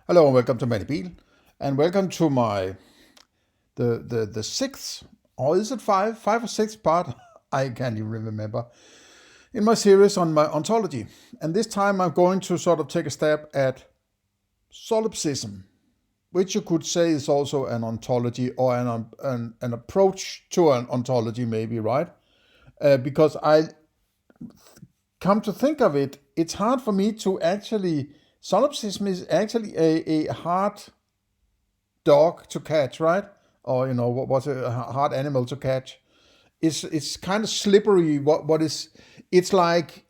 Hello and welcome to Manibil, and welcome to my the sixth, or is it five or sixth part? I can't even remember. In my series on my ontology, and this time I'm going to sort of take a stab at solipsism, which you could say is also an ontology or an approach to an ontology, maybe, right? Because I come to think of it, it's hard for me to actually. Solipsism is actually a hard dog to catch, right? Or what was a hard animal to catch? It's kind of slippery. What is? It's like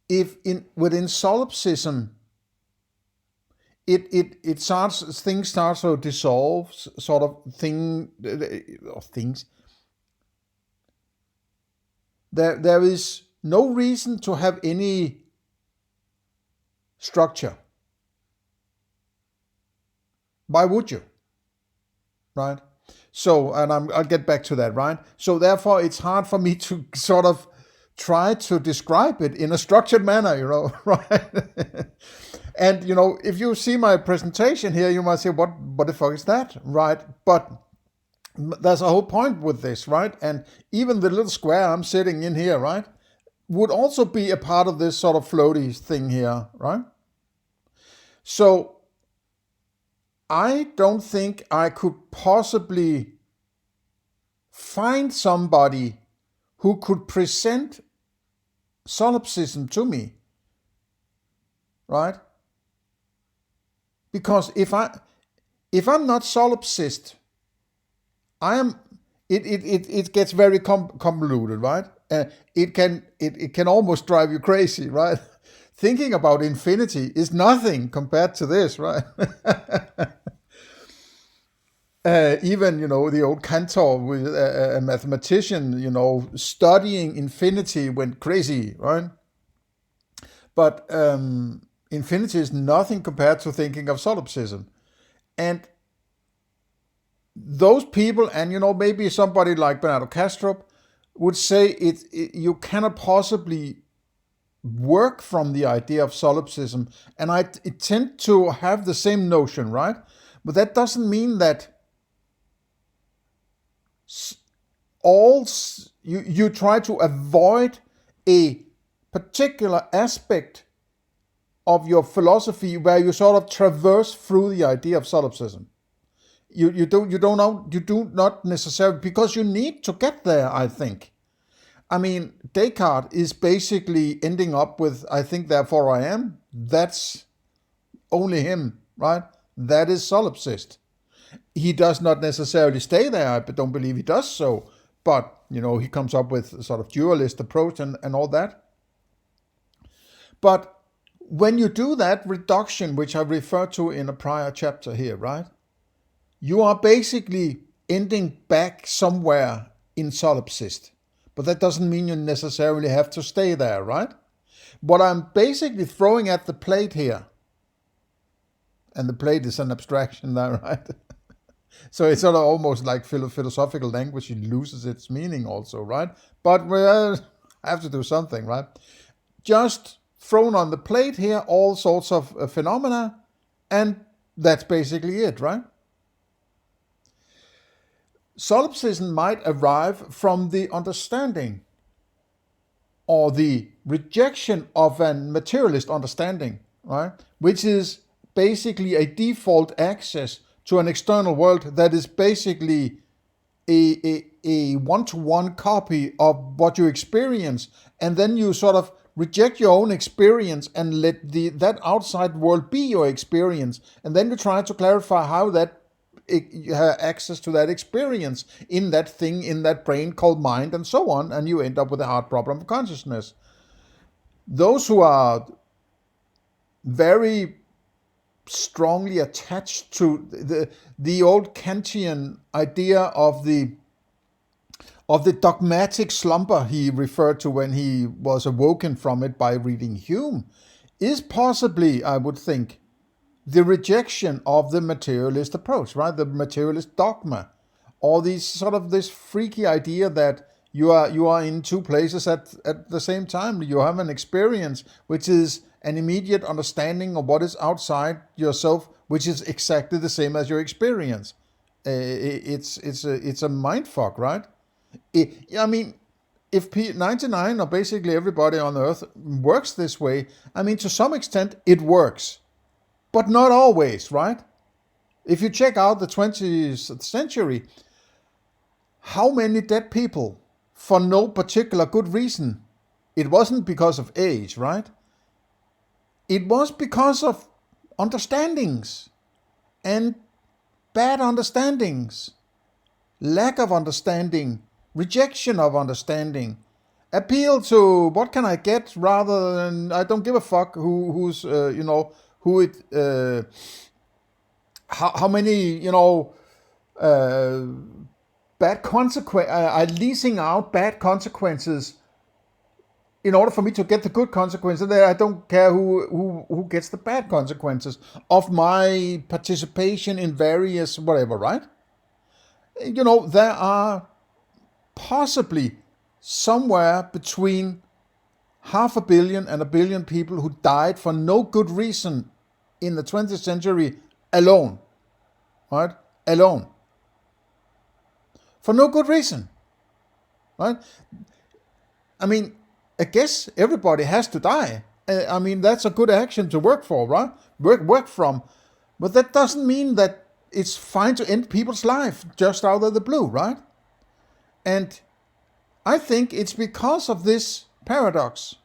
if in within solipsism, it starts things start to dissolve, sort of thing or things. There is no reason to have any structure. Why would you? Right? So, and I'll get back to that, right? So, therefore, it's hard for me to sort of try to describe it in a structured manner, right? And, if you see my presentation here, you might say, what the fuck is that, right? But there's a whole point with this, right? And even the little square I'm sitting in here, right, would also be a part of this sort of floaty thing here, right? So, I don't think I could possibly find somebody who could present solipsism to me, right? Because if I'm not solipsist, I am. It gets very convoluted, right? It can almost drive you crazy, right? Thinking about infinity is nothing compared to this, right? Even the old Cantor with a mathematician, studying infinity went crazy, right? But infinity is nothing compared to thinking of solipsism, and those people, and maybe somebody like Bernardo Kastrup would say you cannot possibly work from the idea of solipsism, and I tend to have the same notion, right? But that doesn't mean that you try to avoid a particular aspect of your philosophy where you sort of traverse through the idea of solipsism. You do not necessarily, because you need to get there, I think. I mean, Descartes is basically ending up with, I think, therefore I am. That's only him, right? That is solipsist. He does not necessarily stay there. I don't believe he does so. But, he comes up with a sort of dualist approach and all that. But when you do that reduction, which I referred to in a prior chapter here, right? You are basically ending back somewhere in solipsist. But that doesn't mean you necessarily have to stay there, right? What I'm basically throwing at the plate here, and the plate is an abstraction there, right? So it's sort of almost like philosophical language. It loses its meaning also, right? But we have to do something, right? Just thrown on the plate here all sorts of phenomena, and that's basically it, right? Solipsism might arrive from the understanding or the rejection of a materialist understanding, right? Which is basically a default access to an external world that is basically a one-to-one copy of what you experience, and then you sort of reject your own experience and let that outside world be your experience, and then you try to clarify how that you have access to that experience in that thing, in that brain called mind, and so on, and you end up with a hard problem of consciousness. Those who are very strongly attached to the old Kantian idea of the dogmatic slumber he referred to when he was awoken from it by reading Hume, is possibly, I would think, the rejection of the materialist approach, right? The materialist dogma, or this freaky idea that You are in two places at the same time. You have an experience which is an immediate understanding of what is outside yourself, which is exactly the same as your experience. It's a mind fuck, right? I mean, if 99 or basically everybody on Earth works this way, I mean, to some extent it works, but not always, right? If you check out the 20th century, how many dead people for no particular good reason? It wasn't because of age, right? It was because of understandings and bad understandings, lack of understanding, rejection of understanding, appeal to what can I get rather than I don't give a fuck who's who it how many bad consequence leasing out bad consequences in order for me to get the good consequences. There I don't care who gets the bad consequences of my participation in various whatever, right? There are possibly somewhere between 500 million and 1 billion people who died for no good reason in the 20th century alone, right? Alone. For no good reason, right? I mean, I guess everybody has to die. I mean, that's a good action to work for, right? Work from. But that doesn't mean that it's fine to end people's life just out of the blue, right? And I think it's because of this paradox.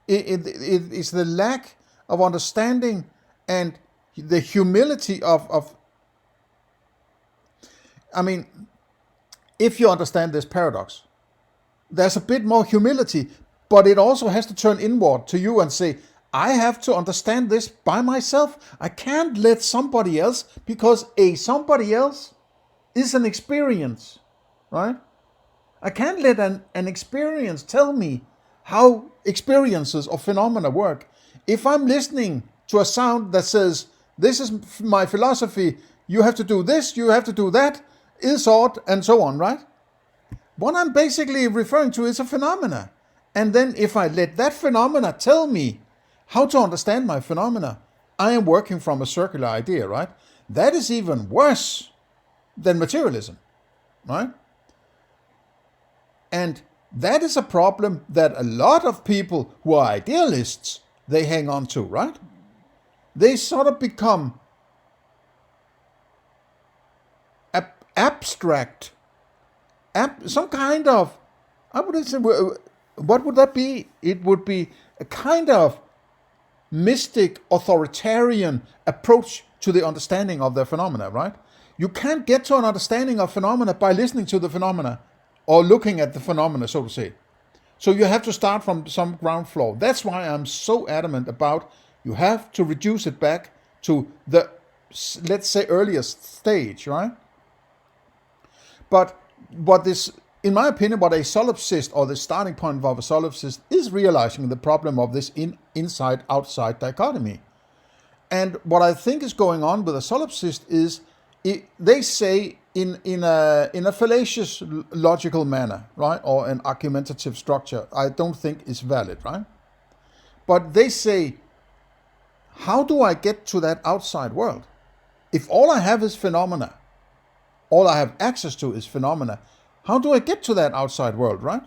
It's the lack of understanding and the humility of I mean, if you understand this paradox, there's a bit more humility, but it also has to turn inward to you and say, I have to understand this by myself. I can't let somebody else, because somebody else is an experience, right? I can't let an experience tell me how experiences or phenomena work. If I'm listening to a sound that says, this is my philosophy, you have to do this, you have to do that, is ought, and so on, right? What I'm basically referring to is a phenomena. And then if I let that phenomena tell me how to understand my phenomena, I am working from a circular idea, right? That is even worse than materialism, right? And that is a problem that a lot of people who are idealists, they hang on to, right? They sort of become abstract, some kind of, I would say, what would that be? It would be a kind of mystic, authoritarian approach to the understanding of the phenomena, right? You can't get to an understanding of phenomena by listening to the phenomena or looking at the phenomena, so to say. So you have to start from some ground floor. That's why I'm so adamant about you have to reduce it back to the, let's say, earliest stage, right? But what this, in my opinion, what a solipsist or the starting point of a solipsist is realizing the problem of this inside-outside dichotomy. And what I think is going on with a solipsist is they say in a fallacious logical manner, right, or an argumentative structure, I don't think is valid, right? But they say, how do I get to that outside world? If all I have is phenomena, all I have access to is phenomena, how do I get to that outside world, right?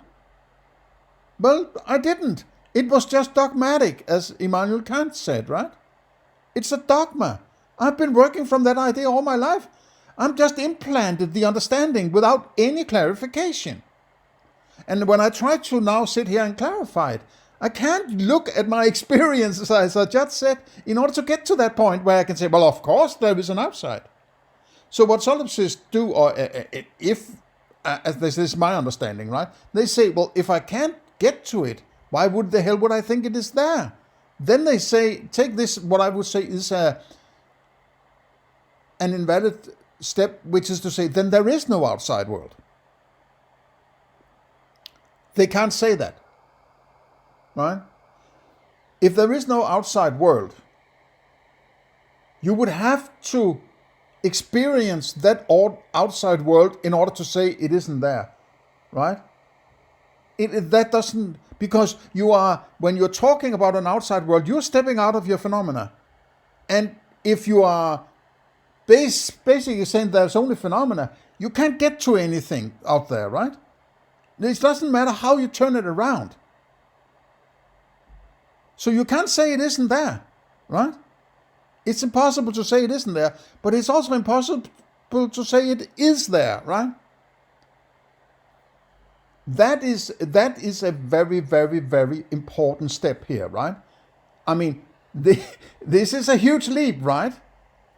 Well, I didn't. It was just dogmatic, as Immanuel Kant said, right? It's a dogma. I've been working from that idea all my life. I'm just implanted the understanding without any clarification. And when I try to now sit here and clarify it, I can't look at my experiences, as I just said, in order to get to that point where I can say, well, of course there is an outside. So what solipsists do, or as this is my understanding, right? They say, well, if I can't get to it, why would the hell would I think it is there? Then they say, take this, what I would say is an invalid step, which is to say, then there is no outside world. They can't say that, right? If there is no outside world, you would have to experience that outside world in order to say it isn't there, right? that doesn't, because when you're talking about an outside world, you're stepping out of your phenomena. And if you are basically saying there's only phenomena, you can't get to anything out there, right? It doesn't matter how you turn it around. So you can't say it isn't there, right? It's impossible to say it isn't there, but it's also impossible to say it is there, right? That is a very, very, very important step here, right? I mean, this is a huge leap, right?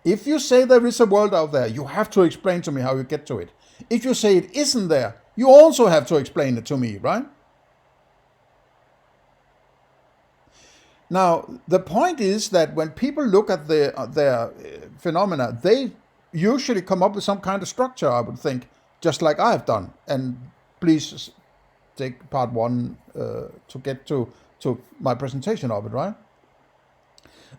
If you say there is a world out there, you have to explain to me how you get to it. If you say it isn't there, you also have to explain it to me, right? Now, the point is that when people look at their phenomena, they usually come up with some kind of structure, I would think, just like I've done. And please take part 1 to get to my presentation of it, right?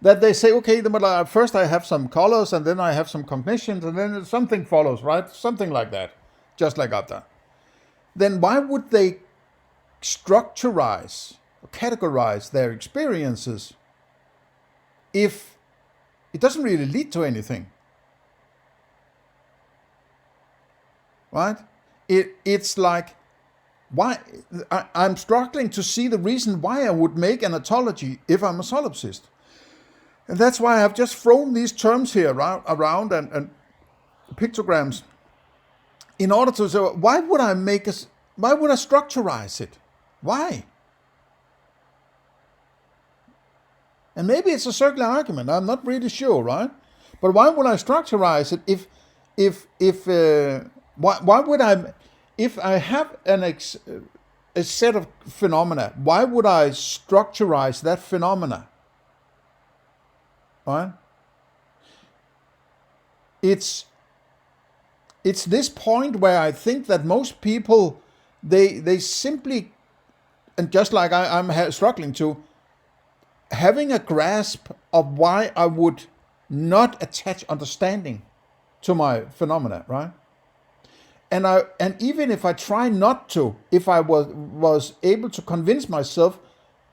That they say, okay, first I have some colors, and then I have some cognitions, and then something follows, right? Something like that, just like I've done. Then why would they structurize or categorize their experiences if it doesn't really lead to anything? Right? It's like, why I'm struggling to see the reason why I would make an ontology if I'm a solipsist. And that's why I've just thrown these terms here around and pictograms in order to say, why would I structurize it? Why? And maybe it's a circular argument, I'm not really sure, right? But why would I structurize it why would I, if I have a set of phenomena, why would I structurize that phenomena? Right? It's this point where I think that most people, they simply, and just like I'm struggling to, having a grasp of why I would not attach understanding to my phenomena, right? And even if I try not to, if I was able to convince myself,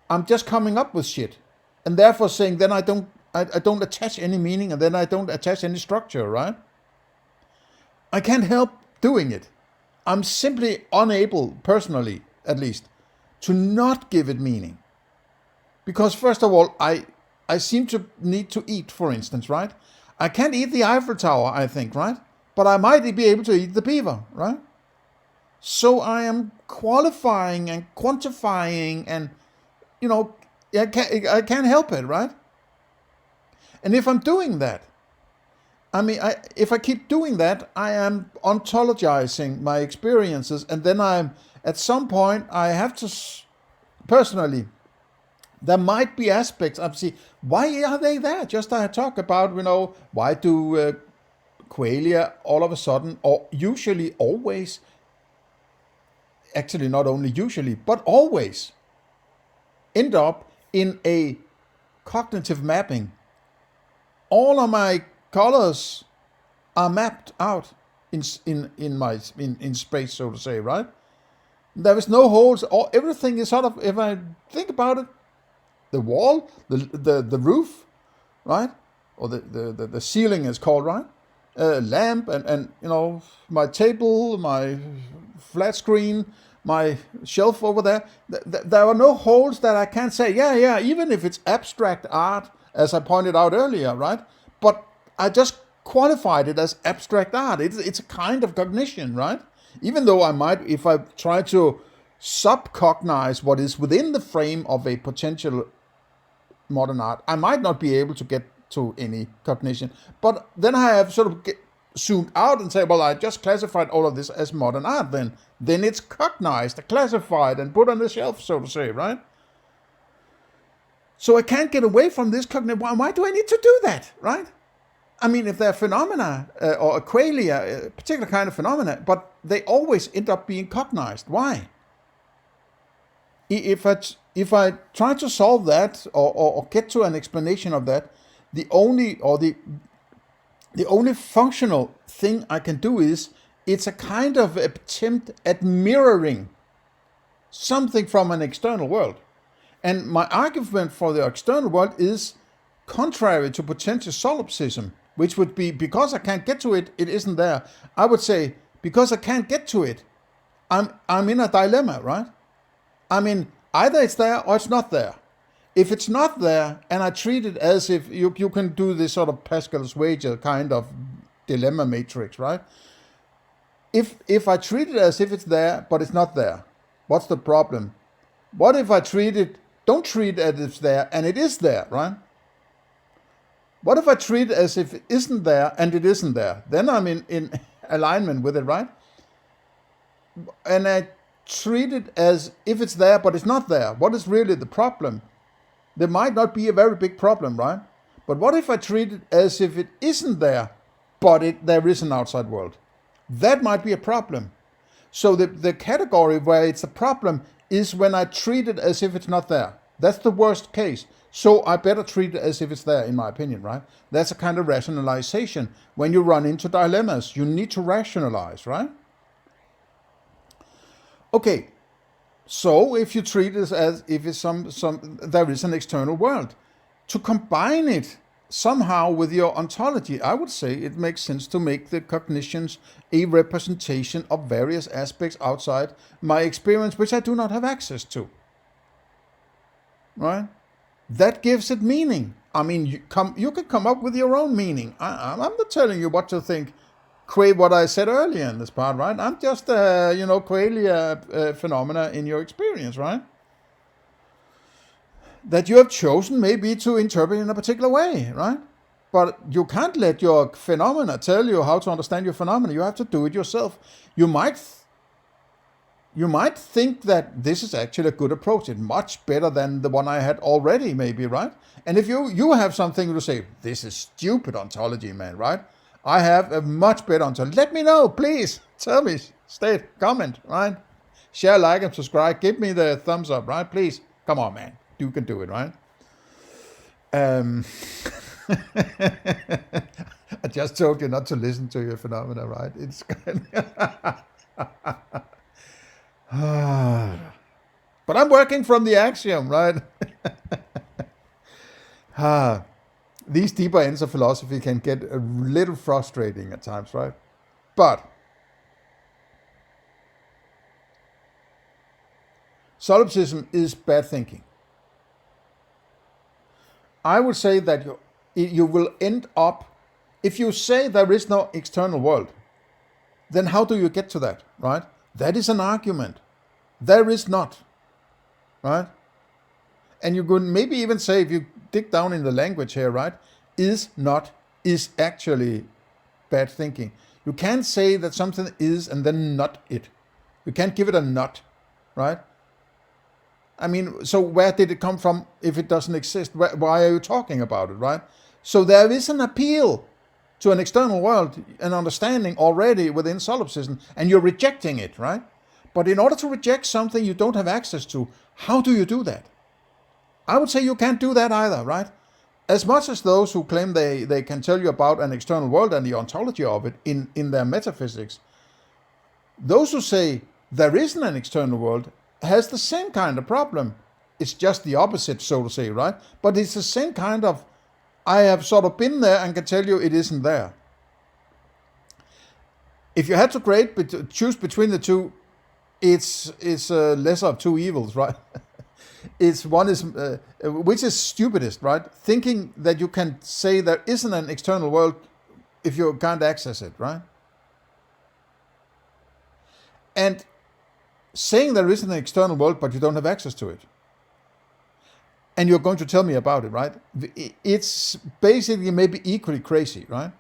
I'm just coming up with shit, and therefore saying then I don't attach any meaning, and then I don't attach any structure, right? I can't help doing it. I'm simply unable, personally at least, to not give it meaning. Because first of all, I seem to need to eat, for instance, right? I can't eat the Eiffel Tower, I think, right? But I might be able to eat the beaver, right? So I am qualifying and quantifying, and, I can't help it, right? And if I'm doing that, if I keep doing that, I am ontologizing my experiences, and then at some point, I have to, personally, there might be aspects of, why are they there? Just I talk about, why do qualia all of a sudden, or usually always, actually not only usually, but always, end up in a cognitive mapping. All of my colors are mapped out in space, so to say, right? There is no holes. Everything is sort of, if I think about it, the wall, the roof, right, or the ceiling is called, right, lamp, and my table, my flat screen, my shelf over there. There are no holes that I can't say, yeah, even if it's abstract art, as I pointed out earlier, right? But I just qualified it as abstract art. It's a kind of cognition, right? Even though I might, if I try to subcognize what is within the frame of a potential modern art, I might not be able to get to any cognition. But then I have sort of zoomed out and say, well, I just classified all of this as modern art. Then it's cognized, classified, and put on the shelf, so to say, right? So I can't get away from this cognition. Why do I need to do that, right? If they're phenomena, or a qualia, a particular kind of phenomena, but they always end up being cognized. Why? If I try to solve that, or get to an explanation of that, the only functional thing I can do is, it's a kind of attempt at mirroring something from an external world. And my argument for the external world is contrary to potential solipsism, which would be because I can't get to it, it isn't there. I would say because I can't get to it, I'm in a dilemma, right? I mean, either it's there or it's not there. If it's not there, and I treat it as if you can do this sort of Pascal's wager kind of dilemma matrix, right? If I treat it as if it's there, but it's not there, what's the problem? What if I don't treat it as if it's there, and it is there, right? What if I treat it as if it isn't there, and it isn't there? Then I'm in alignment with it, right? And I treat it as if it's there, but it's not there. What is really the problem? There might not be a very big problem, right? But what if I treat it as if it isn't there, but there is an outside world? That might be a problem. So the category where it's a problem is when I treat it as if it's not there. That's the worst case. So I better treat it as if it's there, in my opinion, right? That's a kind of rationalization. When you run into dilemmas, you need to rationalize, right? Okay, so if you treat it as if it's there is an external world, to combine it somehow with your ontology, I would say it makes sense to make the cognitions a representation of various aspects outside my experience, which I do not have access to. Right? That gives it meaning. I mean, you can come up with your own meaning. I'm not telling you what to think. What I said earlier in this part, right? I'm just, qualia phenomena in your experience, right? That you have chosen maybe to interpret in a particular way, right? But you can't let your phenomena tell you how to understand your phenomena. You have to do it yourself. You might think that this is actually a good approach. It's much better than the one I had already, maybe, right? And if you have something to say, this is stupid ontology, man, right? I have a much better ontology. Let me know, please. Tell me, state, comment, right? Share, like, and subscribe. Give me the thumbs up, right? Please. Come on, man. You can do it, right? I just told you not to listen to your phenomena, right? It's kind of but I'm working from the axiom, right? These deeper ends of philosophy can get a little frustrating at times, right? But solipsism is bad thinking. I would say that you will end up, if you say there is no external world, then how do you get to that, right? That is an argument. There is not, right? And you could maybe even say, if you dig down in the language here, right, is actually bad thinking. You can't say that something is and then not it. You can't give it a not, right? I mean, so where did it come from if it doesn't exist? Why are you talking about it, right? So there is an appeal to an external world, an understanding already within solipsism, and you're rejecting it, right? But in order to reject something you don't have access to, how do you do that? I would say you can't do that either, right? As much as those who claim they can tell you about an external world and the ontology of it in their metaphysics, those who say there isn't an external world has the same kind of problem. It's just the opposite, so to say, right? But it's the same kind of, I have sort of been there and can tell you it isn't there. If you had to choose between the two, it's lesser of two evils, right? Which is stupidest, right? Thinking that you can say there isn't an external world if you can't access it, right? And saying there isn't an external world, but you don't have access to it. And you're going to tell me about it, right? It's basically maybe equally crazy, right?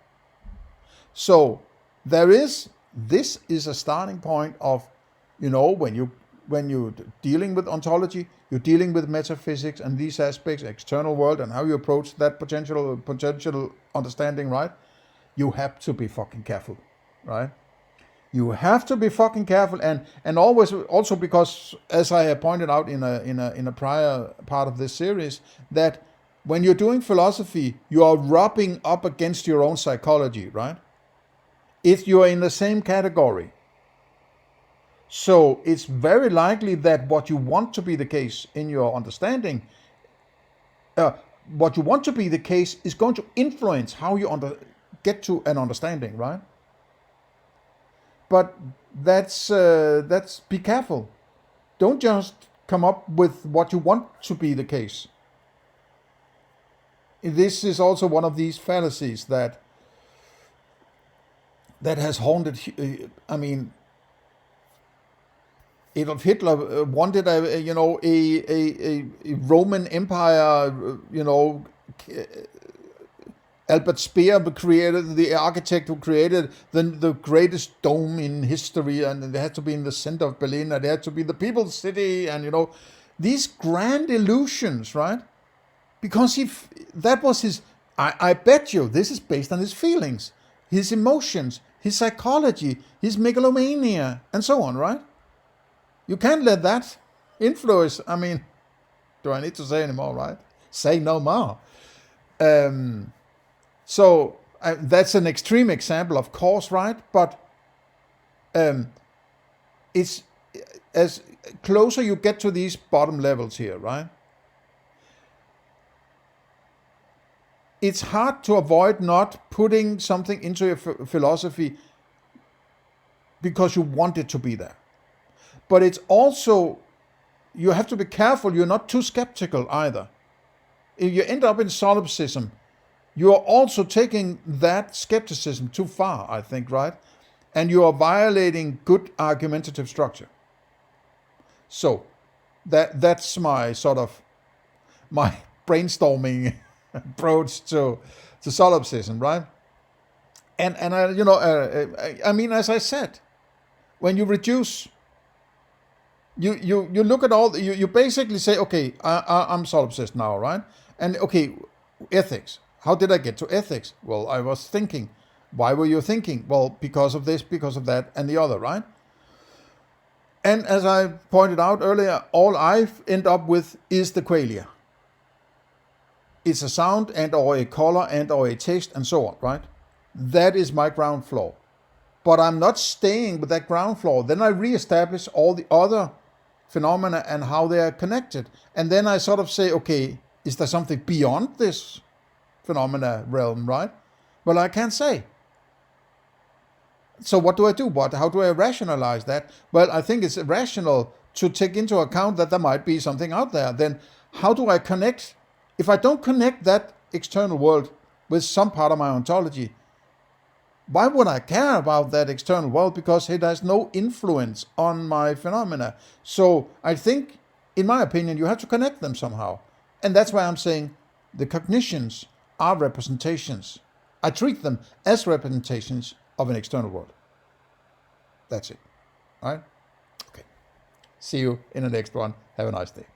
So this is a starting point of, when you're dealing with ontology, you're dealing with metaphysics and these aspects, external world, and how you approach that potential understanding, right? You have to be fucking careful, right? You have to be fucking careful, and always also because, as I have pointed out in a prior part of this series, that when you're doing philosophy, you are rubbing up against your own psychology, right? If you are in the same category, So it's very likely that what you want to be the case in your understanding, what you want to be the case is going to influence how you get to an understanding, right? But that's be careful. Don't just come up with what you want to be the case. This is also one of these fallacies that has haunted. I mean, Adolf Hitler wanted a Roman Empire. Albert Speer created, the architect who created the greatest dome in history, and it had to be in the center of Berlin, and it had to be the people's city, and these grand illusions, right? Because that was his. I bet you this is based on his feelings, his emotions, his psychology, his megalomania, and so on, right? You can't let that influence. I mean, do I need to say anymore, right? Say no more. So that's an extreme example, of course, right? But it's as closer you get to these bottom levels here, right? It's hard to avoid not putting something into your philosophy because you want it to be there. But it's also, you have to be careful you're not too skeptical either. If you end up in solipsism, you are also taking that skepticism too far, I think, right? And you are violating good argumentative structure. So that's my sort of my brainstorming approach to solipsism, right? And I mean, as I said, when you reduce, you look at all, you basically say, okay, I'm solipsist now, right? And okay, ethics. How did I get to ethics? Well, I was thinking. Why were you thinking? Well, because of this, because of that, and the other, right? And as I pointed out earlier, all I end up with is the qualia. It's a sound and or a color and or a taste and so on, right? That is my ground floor. But I'm not staying with that ground floor. Then I reestablish all the other phenomena and how they are connected. And then I sort of say, okay, is there something beyond this phenomena realm, right? Well, I can't say. So what do I do? How do I rationalize that? Well, I think it's rational to take into account that there might be something out there. Then how do I connect? If I don't connect that external world with some part of my ontology, why would I care about that external world? Because it has no influence on my phenomena. So I think, in my opinion, you have to connect them somehow. And that's why I'm saying the cognitions are representations. I treat them as representations of an external world. That's it. All right? Okay. See you in the next one. Have a nice day.